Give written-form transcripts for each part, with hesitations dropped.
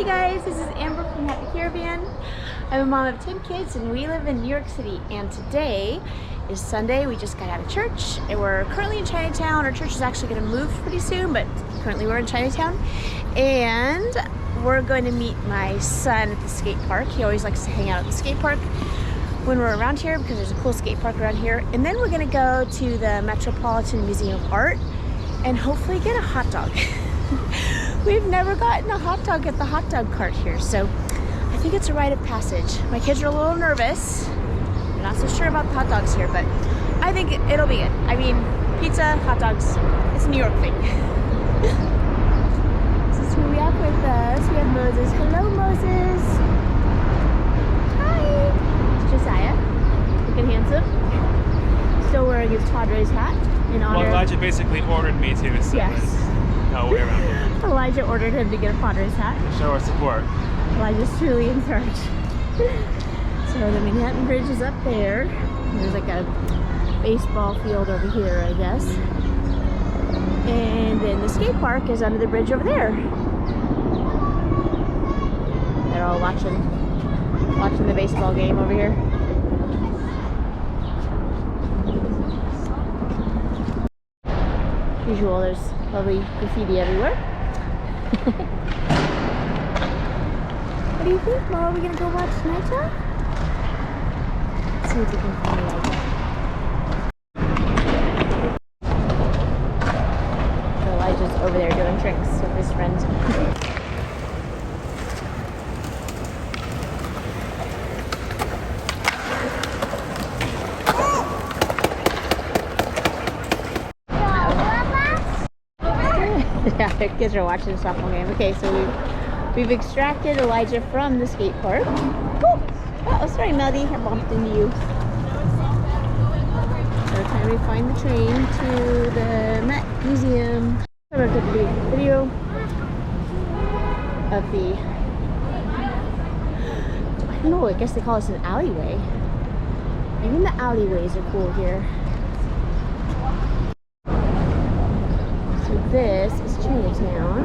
Hey guys, this is Amber from Happy Caravan. I'm a mom of 10 kids and we live in New York City, and today is Sunday. We just got out of church and we're currently in Chinatown. Our church is actually going to move pretty soon, but currently we're in Chinatown, and we're going to meet my son at the skate park. He always likes to hang out at the skate park when we're around here because there's a cool skate park around here. And then we're going to go to the Metropolitan Museum of Art and hopefully get a hot dog. We've never gotten a hot dog at the hot dog cart here, so I think it's a rite of passage. My kids are a little nervous. I'm not so sure about the hot dogs here, but I think it'll be good. I mean, pizza, hot dogs, it's a New York thing. This is who we have with us. We have Moses. Hello, Moses. Hi. It's Josiah. Looking handsome. Still wearing his Padres hat in honor. Well, Elijah basically ordered me to, so yes. There's no way around it. Elijah ordered him to get a Padres hat. Show our support. Elijah's truly in charge. So the Manhattan Bridge is up there. There's like a baseball field over here, I guess. And then the skate park is under the bridge over there. They're all watching the baseball game over here. As usual, there's lovely graffiti everywhere. What do you think, Mom? Are we gonna go watch Chinatown? Let's see if we can find Elijah. So Elijah's over there doing tricks with his friends. Yeah, the kids are watching the softball game. Okay, so we've extracted Elijah from the skate park. Oh, sorry, Melody, I bumped into you. Every time we find the train to the Met Museum. I'm going to do a video of the, I don't know, I guess they call this an alleyway. Even the alleyways are cool here. So this is Chinatown.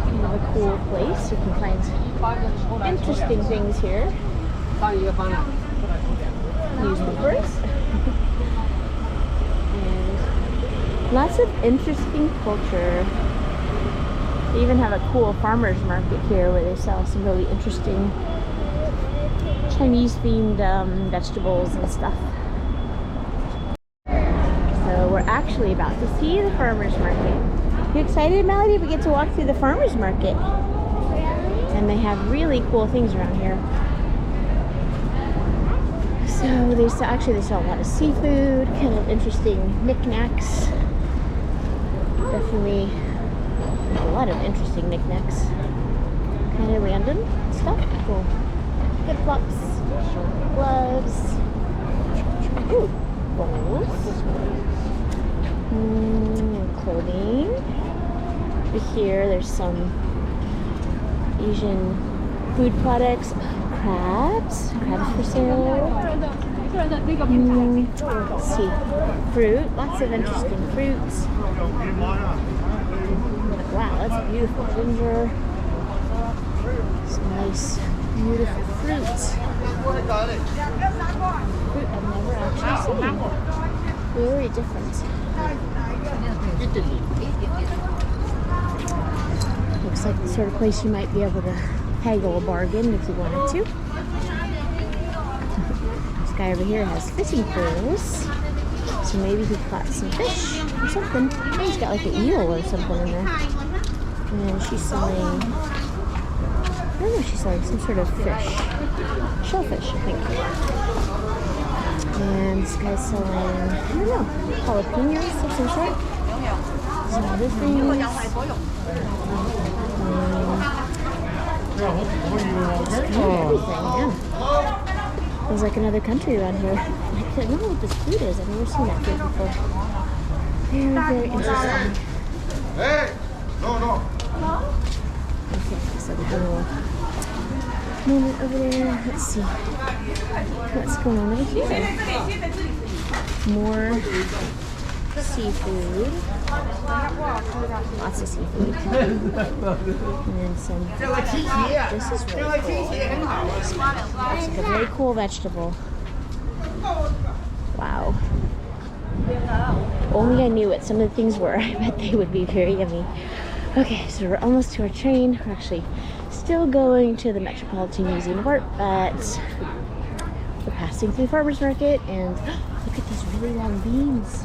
Kind of a cool place. You can find interesting things here. Newspapers. And lots of interesting culture. They even have a cool farmer's market here where they sell some really interesting Chinese themed vegetables and stuff. So we're actually about to see the farmer's market. You excited, Melody? We get to walk through the farmer's market. And they have really cool things around here. So they sell a lot of seafood, kind of interesting knickknacks. Definitely a lot of interesting knickknacks. Kind of random stuff. Cool. Flip-flops, gloves, ooh, bowls, clothing. Over here there's some Asian food products, crabs for sale. Let's see, fruit, lots of interesting fruits. Wow, that's beautiful ginger. Some nice, beautiful fruits. Fruit I've never actually seen. Very different. Looks like the sort of place you might be able to haggle a bargain if you wanted to. This guy over here has fishing poles, so maybe he caught some fish or something. Oh, he's got like an eel or something in there. And she's selling, I don't know, she's selling some sort of fish. Shellfish, I think. And this guy's selling, I don't know, jalapenos of some sort. Some other things. Everything, yeah. Feels like another country around here. I don't know what this food is. I've never seen that food before. Very, very interesting. Hey! No. Okay, so we have a little moment over there. Let's see what's going on over here. More seafood. Lots of seafood. And then some. This is really cool. It's like a very cool vegetable. Wow. Only I knew what some of the things were. I bet they would be very yummy. Okay, so we're almost to our train. We're actually still going to the Metropolitan Museum of Art, but we're passing through Farmer's Market, and look at these really long beans.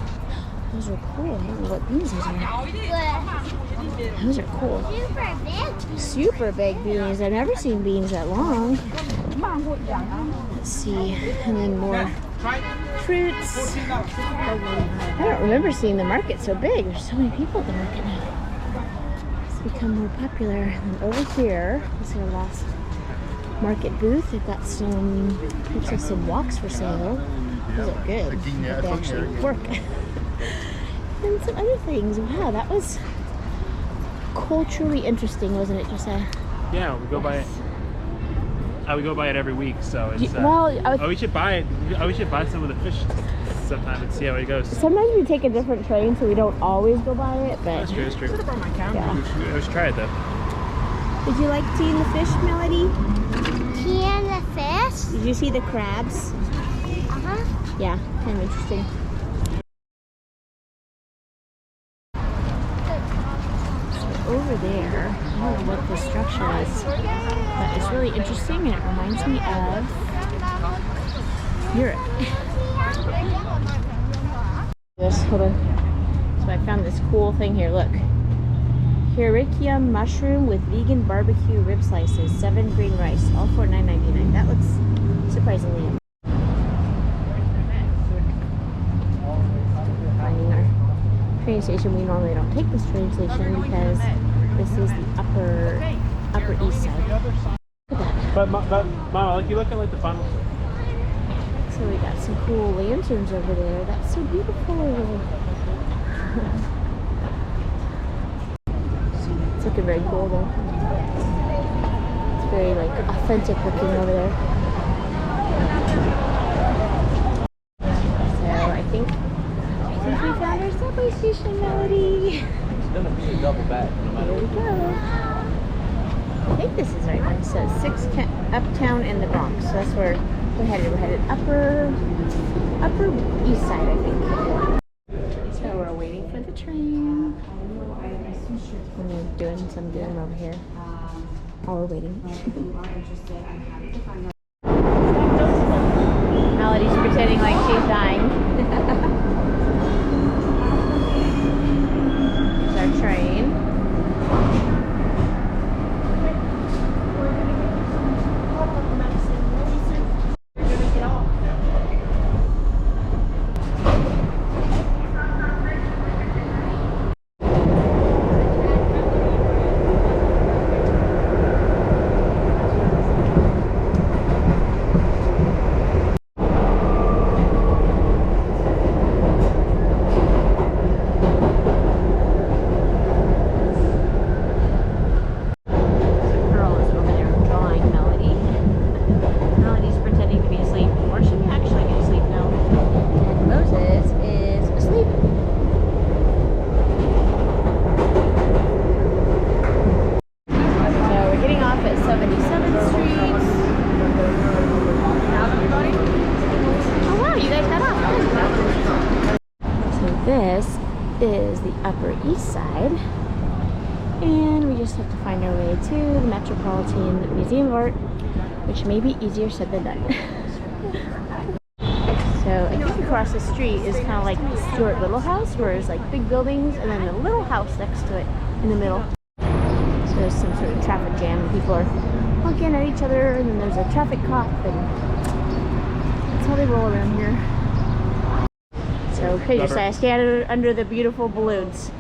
Those are cool. I don't know what beans those are. Those are cool. Super big. Super big beans. I've never seen beans that long. Let's see. And then more fruits. I don't remember seeing the market so big. There's so many people at the market now. It's become more popular. And over here, this is our last market booth. They've got some, looks like some walks for sale. Those are good. They actually work. And some other things. Wow, that was culturally interesting, wasn't it, Josiah? Yeah, we go by it. We go by it every week, so it's. Well, we should buy it. We should buy some of the fish sometime and see how it goes. sometimes we take a different train, so we don't always go by it. But That's true. That's true. yeah. We should try it though. Did you like seeing the fish, Melody? Tea and the fish. Did you see the crabs? Yeah, kind of interesting. Over there, I don't know what this structure is, but it's really interesting and it reminds me of Europe. This, hold on. So I found this cool thing here, look. Hiricium mushroom with vegan barbecue rib slices, 7 green rice, all for $9.99. That looks surprisingly yummy. Finding our train station. We normally don't take this train station because this is the upper east side. Look at that. But Mama, like you look at like the funnel. So we got some cool lanterns over there. That's so beautiful. It's looking very cool though. It's very like authentic looking over there. So I think we found our subway station, Melody. It's gonna be a double back no matter Here we go. I think this is right one. It says 6 Uptown and the Bronx. So that's where we're headed. We're headed upper east side, I think. So we're waiting for the train. And they're doing some dinner over here while we're waiting. Melody's pretending like she's dying. There's our train. This is the Upper East Side, and we just have to find our way to the Metropolitan Museum of Art, which may be easier said than done. So I think across the street is kind of like the Stuart Little House, where there's like big buildings and then the little house next to it in the middle. So there's some sort of traffic jam and people are honking at each other, and then there's a traffic cop, and that's how they roll around here. So here you say, I stand under the beautiful balloons.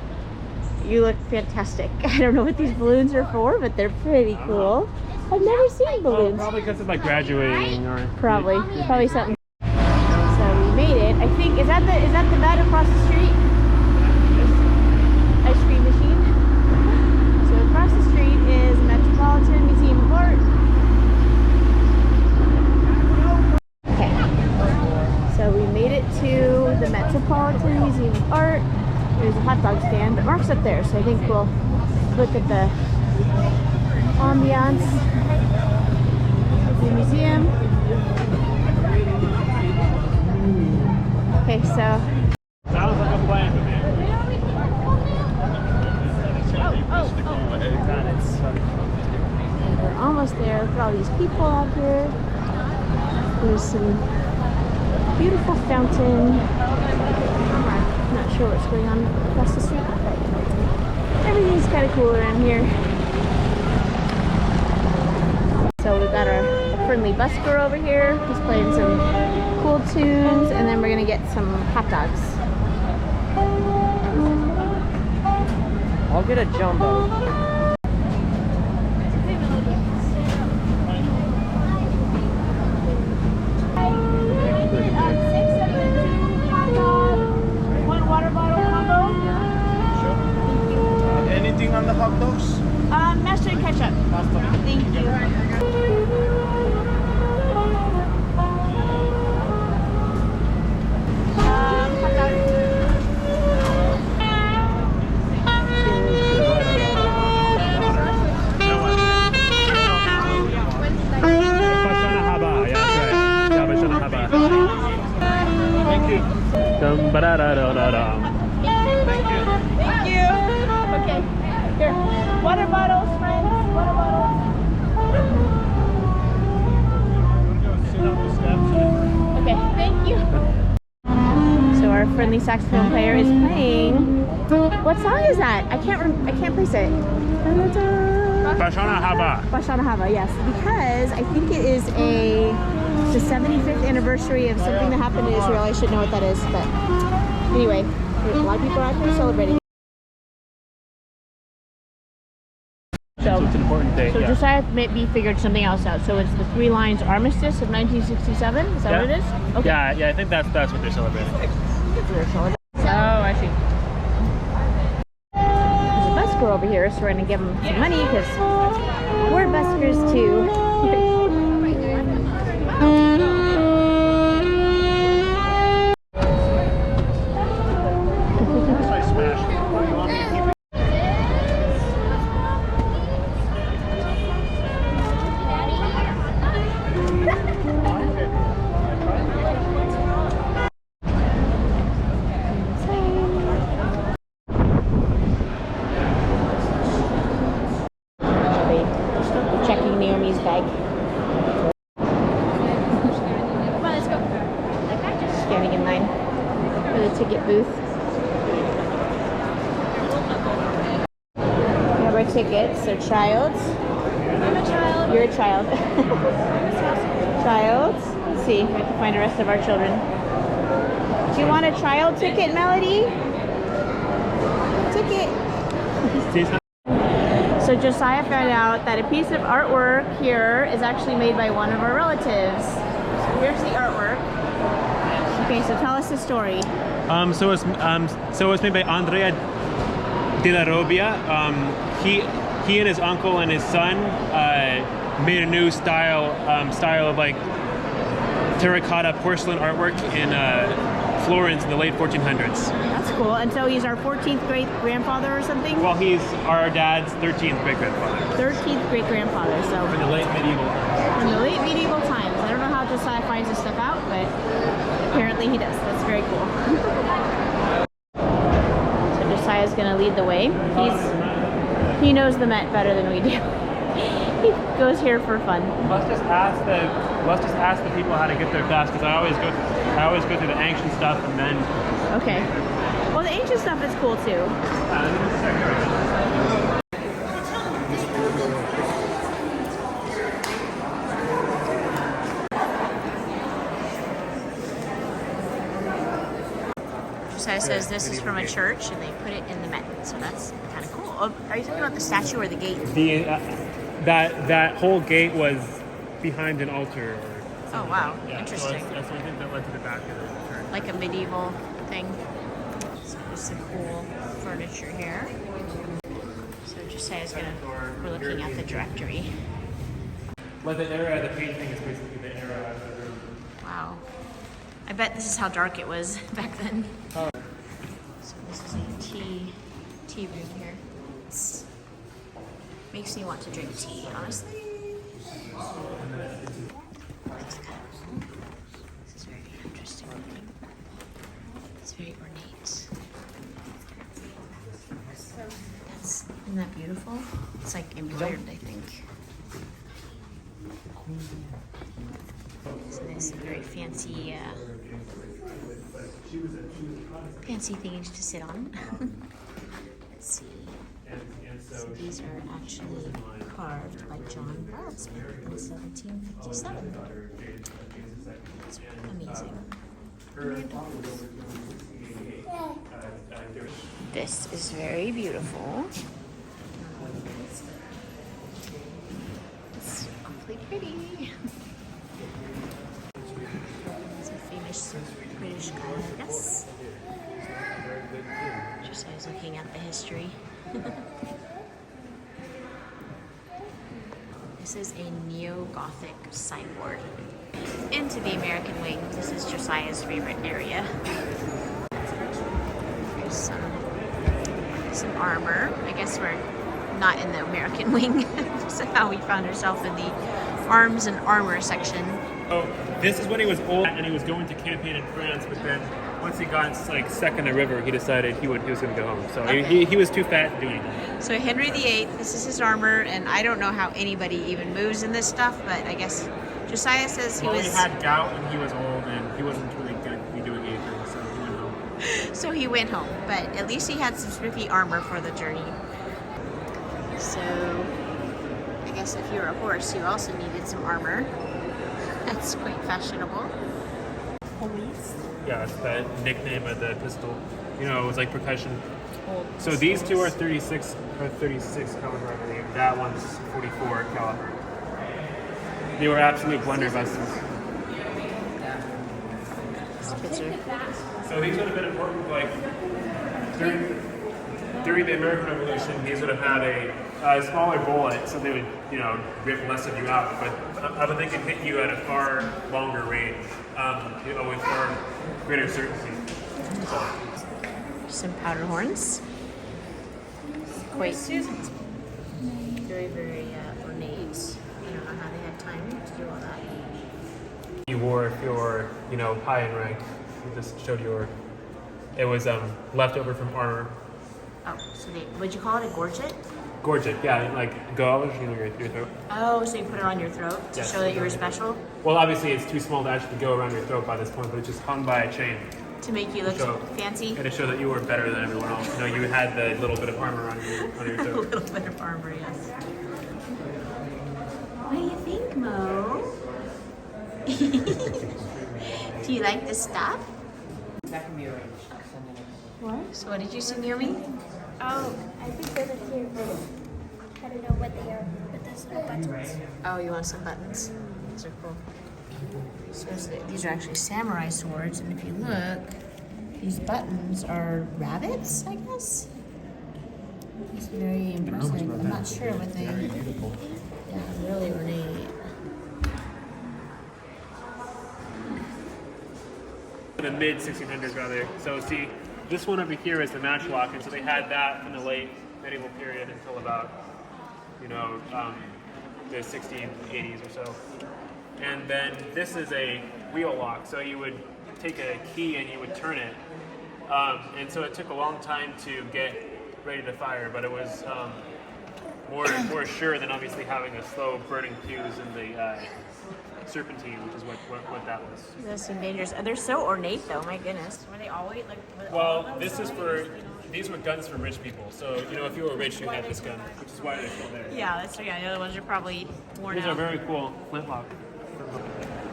You look fantastic. I don't know what these balloons are for, but they're pretty cool. I've never seen balloons. Probably because of like graduating or Probably something. So we made it. I think is that the bed across the street? Ice cream machine. So across the street is Metropolitan Museum of Art. Okay. So we made it to the Metropolitan Museum of Art. there. So I think we'll look at the ambiance of the museum. Okay, so. Sounds like a plan to me. And we're almost there. Look at all these people out here. There's some beautiful fountain. I'm not sure what's going on across the street, but everything's kind of cool around here. So we've got a friendly busker over here. He's playing some cool tunes, and then we're gonna get some hot dogs. I'll get a jumbo. Anything on the hot dogs? Mustard and ketchup. Thank you. Bashana haba, yeah, that's right. Yeah, bashana haba. Thank you. Dum ba da da da da dum. Thank you. Thank you. Okay. Here. Water bottles, friends. Water bottles. Okay. Thank you. So our friendly saxophone player is playing. What song is that? I can't place it. Bashana haba. Bashana Hava, yes. Because I think it is the 75th anniversary of something that happened in Israel. I should know what that is, but anyway, a lot of people are out there celebrating. So it's an important day. So Yeah. Josiah maybe figured something else out. So it's the Three Lines Armistice of 1967. Is that what it is? Okay. Yeah, I think that's what they're celebrating. Oh, I see. There's a busker over here, so we're gonna give him some money because we're buskers too. Checking Naomi's bag. Come on, let's go. Standing in line for the ticket booth. We have our tickets. So, child. I'm a child. You're a child. Child. Let's see if I can find the rest of our children. Do you want a child ticket, Melody? Ticket. So Josiah found out that a piece of artwork here is actually made by one of our relatives. So here's the artwork. Okay, so tell us the story. So it's made by Andrea de la Robbia. He and his uncle and his son made a new style of like terracotta porcelain artwork in Florence in the late 1400s. That's cool. And so he's our 14th great grandfather or something? Well, he's our dad's 13th great grandfather. 13th great grandfather. So In the late medieval times. in the late medieval times. I don't know how Josiah finds this stuff out, but apparently he does. That's very cool. So Josiah's gonna lead the way. He knows the Met better than we do. He goes here for fun. Let's just ask the people how to get there fast, because I always go through the ancient stuff and then. Okay. Well, the ancient stuff is cool too. Josiah says this is from a church and they put it in the Met, so that's kind of cool. Oh, are you talking about the statue or the gate? That whole gate was behind an altar. Or Oh wow, yeah, interesting. So that's one thing that led to the back of the church. Like a medieval thing. So there's some cool furniture here. So Josiah's we're looking at the directory. Like the era of the painting is basically the era of the room. Wow. I bet this is how dark it was back then. Oh. So this is a tea tea room here. Makes me want to drink tea, honestly. This is very interesting looking. It's very ornate. Isn't that beautiful? It's like embroidered, I think. So there's some very fancy, fancy things to sit on. Let's see. So these are actually carved by John Bradesman in 1757. It's amazing. This is very beautiful. It's awfully pretty. It's a famous British goddess. Just I was looking at the history. This is a neo-Gothic sideboard. Into the American wing. This is Josiah's favorite area. There's some armor. I guess we're not in the American wing. Somehow we found ourselves in the arms and armor section. So this is when he was old and he was going to campaign in France, but then once he got like stuck in the river, he decided he was going to go home. So Okay. he was too fat to do anything. So Henry VIII, this is his armor, and I don't know how anybody even moves in this stuff, but I guess Josiah says he Well, was... he had gout and he was old and he wasn't really going to be doing anything, so he went home. So he went home, but at least he had some spiffy armor for the journey. So I guess if you were a horse, you also needed some armor. That's quite fashionable. Police. Yeah, that's the nickname of the pistol. You know, it was like percussion. Old So these two are pistols. 36 caliber, I believe. That one's 44 caliber. They were absolute blunderbusters. This picture. So these would have been important, like during the American Revolution. These would have had a smaller bullet, so they would, you know, rip less of you out. But I would think it hit you at a far longer range, you know, with far greater certainty. So. Some powder horns. Quite very, very ornate. I don't know how they had time to do all that. You wore if you're, you know, high in rank. It just showed your. It was leftover from armor. Oh, so they, would you call it a gorget? Gorget, yeah, like gauze, you know, your throat. Oh, so you put it on your throat to Yes. show that you were special? Well, obviously it's too small to actually go around your throat by this point, but it's just hung by a chain. To make you look So- fancy? And to show that you were better than everyone else. You know, you had the little bit of armor on your A throat. little bit of armor, yes. What do you think, Mo? Do you like this stuff? That can be arranged. What? So what did you see near me? Oh, I think those are here. I don't know what they are, but those are buttons. Oh, you want some buttons? These are cool. So these are actually samurai swords, and if you look, these buttons are rabbits, I guess? It's very impressive. I'm not sure what they... Very beautiful. Yeah, really ornate. The mid 1600s, rather. So see, this one over here is the matchlock, and so they had that from the late medieval period until about, you know, the 1680s or so. And then this is a wheel lock, so you would take a key and you would turn it. And so it took a long time to get ready to fire, but it was more sure than obviously having a slow burning fuse in the serpentine, which is what that was. Those seem dangerous. They're so ornate, though. My goodness. Were they always like? Well, this is for, these were guns for rich people. So, you know, if you were rich, you had this gun, which is why they're still there. Yeah, that's yeah. The other ones are probably worn These out. are very cool flintlock.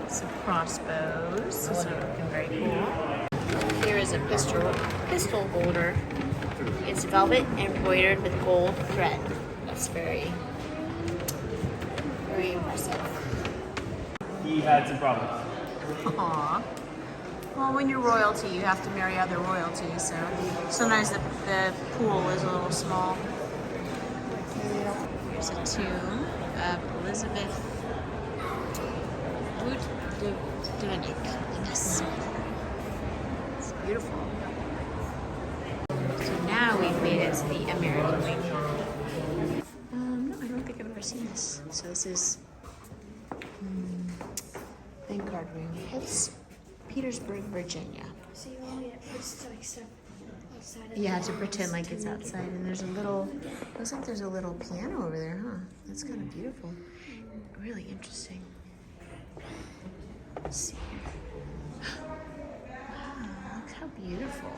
Some crossbows. These are looking very cool. Here is a pistol holder. It's velvet embroidered with gold thread. That's very impressive. He had some problems. Aww. Well, when you're royalty, you have to marry other royalty, so sometimes the pool is a little small. Here's a tomb of Elizabeth Wood-Devenick. Yes. It's beautiful. So now we've made it is the American wing. No, I don't think I've ever seen this. So this is bank card ring. It's Petersburg, Virginia. So you only get first like stuff outside of Yeah, the to pretend house like it's to- outside. And there's a little, looks like there's a little piano over there, huh? That's kind of beautiful. Really interesting. Let's see here. Wow, look how beautiful.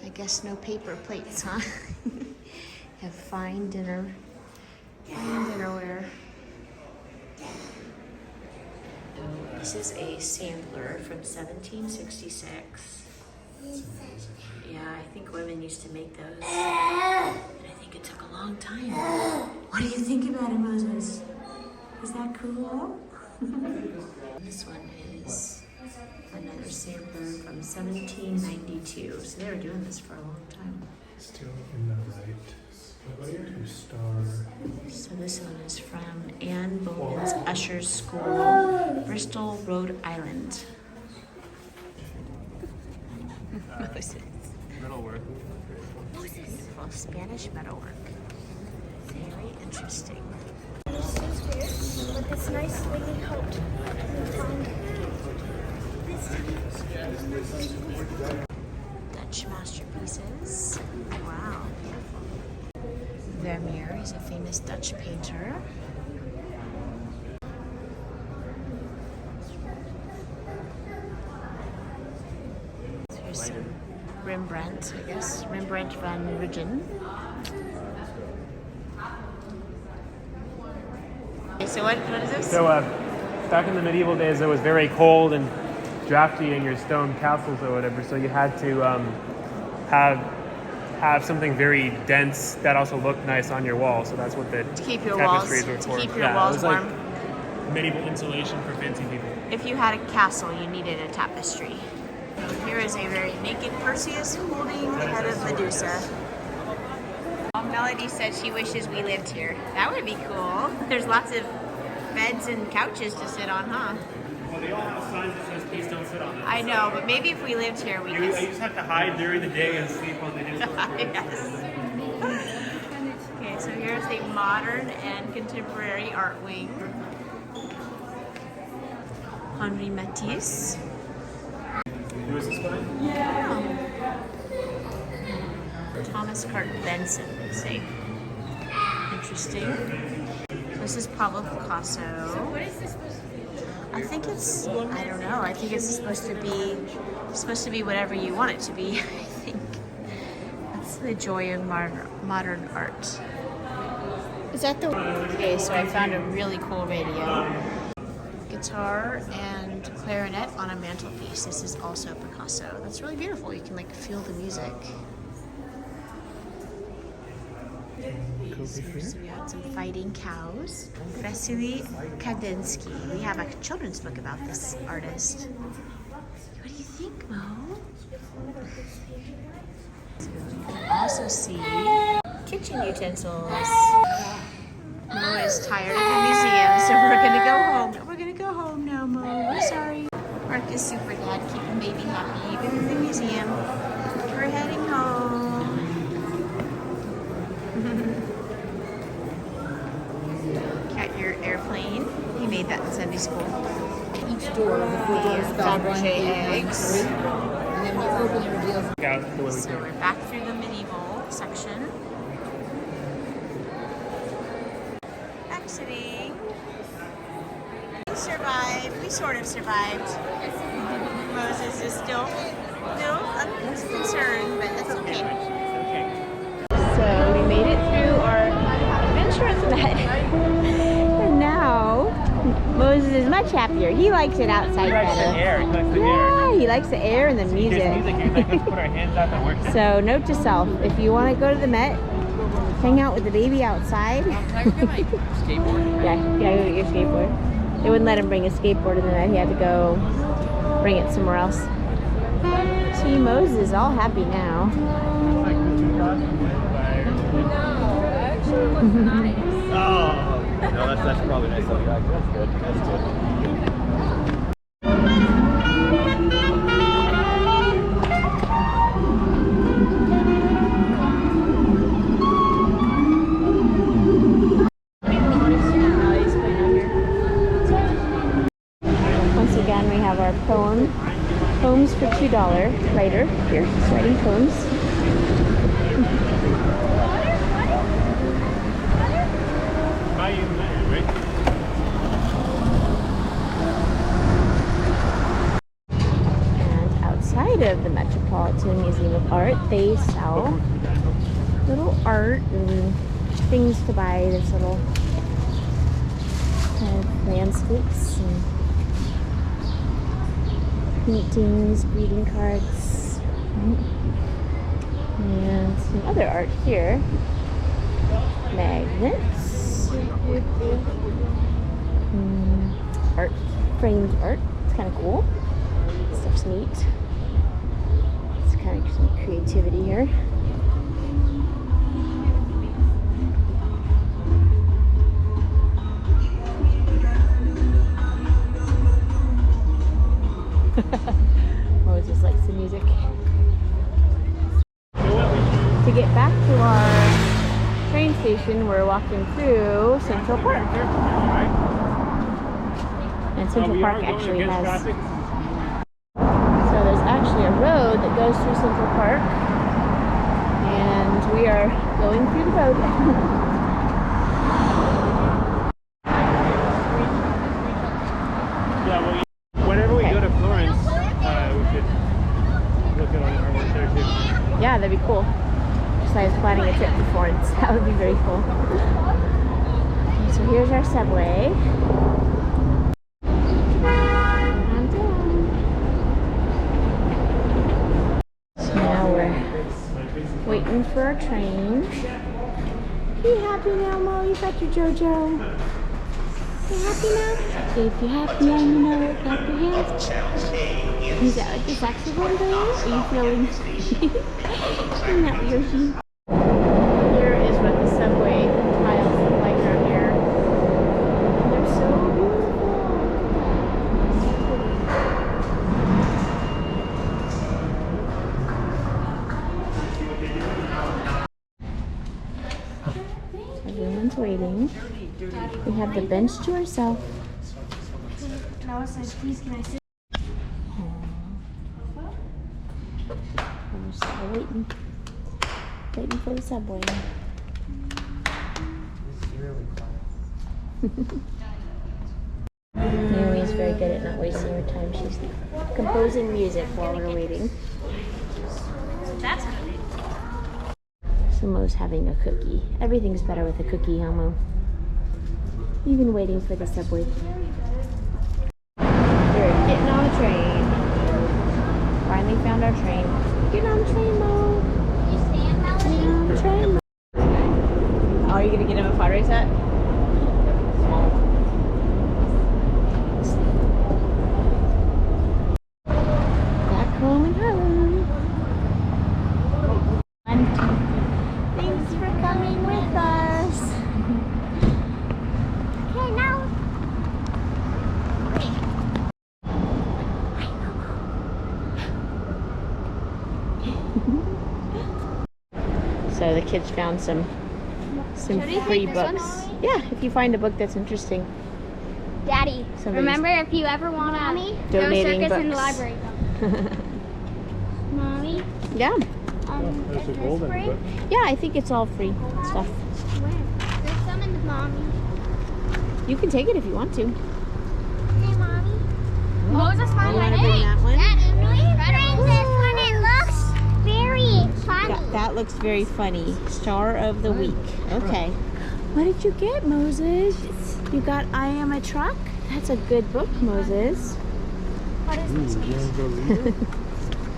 I guess no paper plates, huh? Have fine dinnerware. This is a sampler from 1766. Yeah, I think women used to make those. And I think it took a long time. What do you think about it, Moses? Is that cool? This one is another sampler from 1792. So they were doing this for a long time. Still in the right. 2-star. So this one is from Anne Boleyn's Usher's School, Bristol, Rhode Island. Metalwork. Beautiful Spanish metalwork. Very interesting. This is weird, but this nice swinging coat. Dutch masterpieces. Wow, beautiful. Vermeer is a famous Dutch painter. Here's some Rembrandt, I guess. Rembrandt van Rijn. Okay, so what is this? So back in the medieval days, it was very cold and drafty in your stone castles or whatever. So you had to have something very dense that also looked nice on your wall. So that's what the To keep your walls, tapestries were to for. keep your Yeah, walls it was like warm. medieval insulation for fancy people. If you had a castle, you needed a tapestry. Here is a very naked Perseus holding the head of Medusa. Melody said she wishes we lived here. That would be cool. There's lots of beds and couches to sit on, huh? Well, they all have signs that says please don't sit on them. I know, but maybe if we lived here, we You could. just have to hide during the day and sleep on the historic. Yes. Okay, so here's the modern and contemporary art wing. Henri Matisse. Who is this guy? Thomas Carton Benson, they say. Interesting. This is Pablo Picasso. What is this supposed to be? I think it's, I don't know. I think it's supposed to be whatever you want it to be. I think that's the joy of modern art. Is that the Okay, so I found a really cool radio. Guitar and clarinet on a mantelpiece. This is also Picasso. That's really beautiful. You can like feel the music. So we had some fighting cows. Vasily Kandinsky. We have a children's book about this artist. What do you think, Mo? So you can also see kitchen utensils. Mo is tired of the museum, so we're gonna go home. We're gonna go home now, Mo. We're sorry. Mark is super dad, keeping baby happy, even in the museum. We're heading home. Got your airplane. He made that in Sunday school. Each door, the 4 doors spelled Fabergé 1, 8, 9, eggs. 3. And then when you open it reveals Yeah, the way we So came. we're back through the medieval section. Exiting. We survived. We sort of survived. Moses is still concerned, but that's okay. So we made it through our adventure at the Met. And now Moses is much happier. He likes it outside He likes the better. air. He likes the air. Yeah, he likes the air and the There's music. music. He's like, let's put our hands out and work. So note to self, if you want to go to the Met, hang out with the baby outside. skateboard. Yeah, go get your skateboard. They wouldn't let him bring his skateboard in the Met. He had to go bring it somewhere else. See, Moses is all happy now. Oh, no, that's probably nice. That's good. That's good. our poems for $2 writer here. He's writing poems. And outside of the Metropolitan Museum of Art, they sell little art and things to buy. There's little kind of landscapes and paintings, greeting cards, and some other art here. Magnets, art, framed art. It's kind of cool. Stuff's neat. It's kind of some creativity here. Moses likes the music. To get back to our train station, we're walking through Central Park. And Central Park actually has... So there's actually a road that goes through Central Park. And we are going through the road. Yeah, well, whenever we go to Florence, we should look at all the artwork there too. Yeah, that'd be cool. So I was planning a trip to Florence. That would be very cool. Okay, so here's our subway. So now we're waiting for our train. Be happy now, Mo. You got your JoJo. You happy now? If you're happy now, you know it. Clap your hands. Is that like the saxophone player? Are you feeling? Isn't that Yoshi? Here is what the subway tiles look like around here. And they're so beautiful. Everyone's waiting. We have the bench to ourselves. Now it says, please can I sit? We're still waiting for the subway. Naomi is very good at not wasting her time. She's composing music while we're waiting. That's what it is. Mo's having a cookie. Everything's better with a cookie, huh, Mo? Even waiting for the subway. We're getting on the train. Finally found our train. Get on the train, Mo. You stand, Melody? Get on the train, Mo. Oh, are you gonna get him a pottery set? Back home in Harlem. Thanks for coming with us. Okay, now. So the kids found some Should we free take this one, books. Mommy? Yeah, if you find a book that's interesting. Daddy, Somebody's remember if you ever want to go donating circus in the books. library. Mommy, Yeah. is this free? Yeah, I think it's all free stuff. Where? There's some in the mommy. You can take it if you want to. Hey, Mommy. Moses found You my wanna bring that one? That is really incredible. This one, it looks very funny. That looks very funny. Star of the Week. Okay. What did you get, Moses? You got I Am a Truck? That's a good book, Moses. What is this?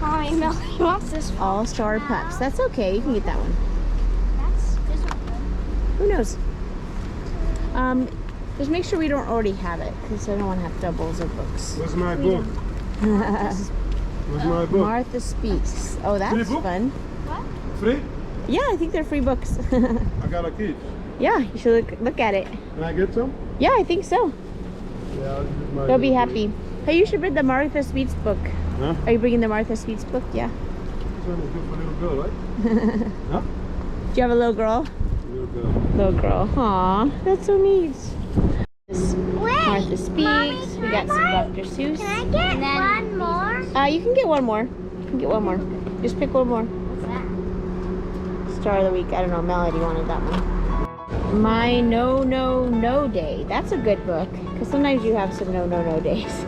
Mommy, Melody wants this one. All Star Pups. That's okay. You can get that one. That's this one. Who knows? Just make sure we don't already have it, because I don't want to have doubles of books. Where's my book? Where's my book? Martha Speaks. Oh, that's Free book? fun. Free? Yeah, I think they're free books. I got a kid. Yeah, you should look at it. Can I get some? Yeah, I think so. Yeah, I'll use my They'll be book. happy. Hey, you should bring the Martha Speaks book. Huh? Are you bringing the Martha Speaks book? Yeah. This one is good for little girl, right? Huh? Do you have a little girl? Little girl. Little girl. Aw, that's so neat. Martha Mommy, Speaks. We got some Dr. Seuss. Can I get one more? You can get one more. You can get one more. Just pick one more. What's that? Star of the week. I don't know. Melody wanted that one. My No No No Day. That's a good book. Because sometimes you have some no days.